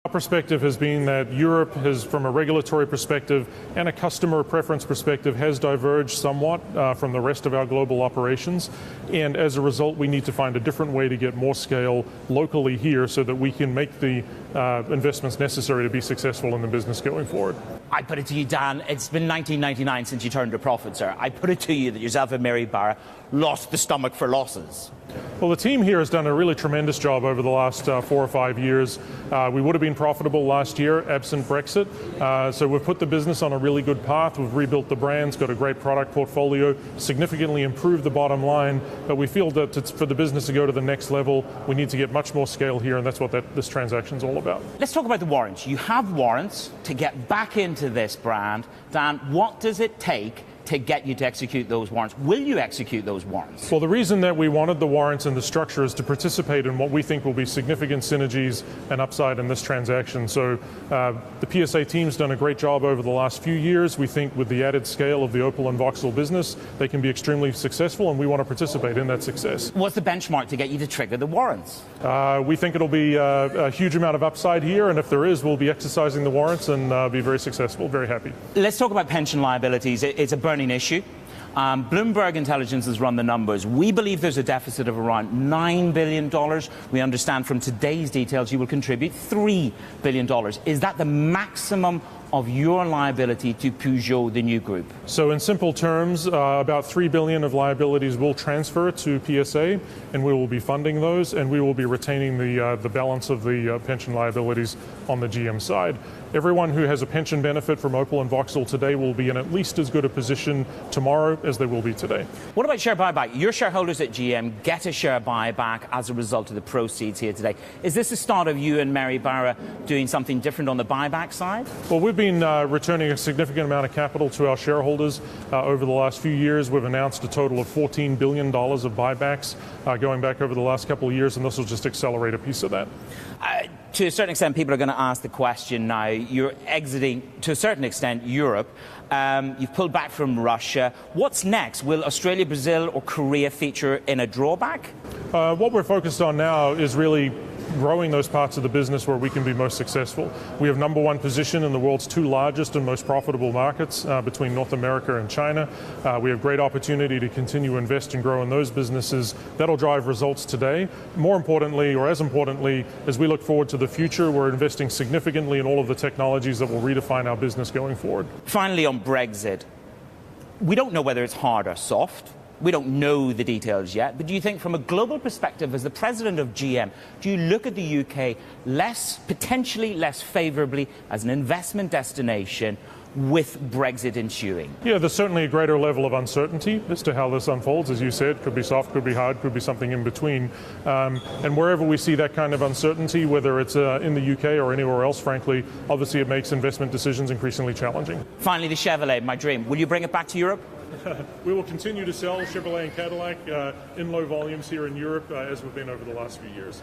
Our perspective has been that Europe has, from a regulatory perspective and a customer preference perspective, has diverged somewhat from the rest of our global operations. And as a result, we need to find a different way to get more scale locally here so that we can make the investments necessary to be successful in the business going forward. I put it to you, Dan, it's been 1999 since you turned a profit, sir. I put it to you that yourself and Mary Barra lost the stomach for losses. Well, the team here has done a really tremendous job over the last 4 or 5 years. We would have been profitable last year, absent Brexit. So we've put the business on a really good path. We've rebuilt the brands, got a great product portfolio, significantly improved the bottom line. But we feel that for the business to go to the next level, we need to get much more scale here, and that's what this transaction is all about. Let's talk about the warrants. You have warrants to get back into this brand. Dan, what does it take to get you to execute those warrants? Will you execute those warrants? Well, the reason that we wanted the warrants and the structure is to participate in what we think will be significant synergies and upside in this transaction. So the PSA team's done a great job over the last few years. We think with the added scale of the Opal and Vauxhall business, they can be extremely successful, and we want to participate in that success. What's the benchmark to get you to trigger the warrants? We think it'll be a huge amount of upside here, and if there is, we'll be exercising the warrants and be very successful, very happy. Let's talk about pension liabilities. It's a burning issue. Blumberg Intelligence has run the numbers. We believe there's a deficit of around $9 billion. We understand from today's details you will contribute $3 billion. Is that the maximum of your liability to Peugeot, the new group? So in simple terms, about $3 billion of liabilities will transfer to PSA, and we will be funding those, and we will be retaining the balance of the pension liabilities on the GM side. Everyone who has a pension benefit from Opal and Vauxhall today will be in at least as good a position tomorrow as they will be today. What about share buyback? Your shareholders at GM get a share buyback as a result of the proceeds here today. Is this the start of you and Mary Barra doing something different on the buyback side? Well, we've been returning a significant amount of capital to our shareholders over the last few years. We've announced a total of $14 billion of buybacks going back over the last couple of years, and this will just accelerate a piece of that. To a certain extent, people are going to ask the question now. You're exiting, to a certain extent, Europe. You've pulled back from Russia. What's next? Will Australia, Brazil or Korea feature in a drawback? What we're focused on now is really growing those parts of the business where we can be most successful. We have #1 position in the world's 2 largest and most profitable markets between North America and China. We have great opportunity to continue to invest and grow in those businesses. That'll drive results today. More importantly, or as importantly, as we look forward to the future, we're investing significantly in all of the technologies that will redefine our business going forward. Finally, on Brexit, we don't know whether it's hard or soft. We don't know the details yet, but do you think from a global perspective, as the president of GM, do you look at the UK potentially less favourably as an investment destination with Brexit ensuing? Yeah, there's certainly a greater level of uncertainty as to how this unfolds. As you said, could be soft, could be hard, could be something in between. And wherever we see that kind of uncertainty, whether it's in the UK or anywhere else, frankly, obviously it makes investment decisions increasingly challenging. Finally, the Chevrolet, my dream. Will you bring it back to Europe? We will continue to sell Chevrolet and Cadillac in low volumes here in Europe as we've been over the last few years.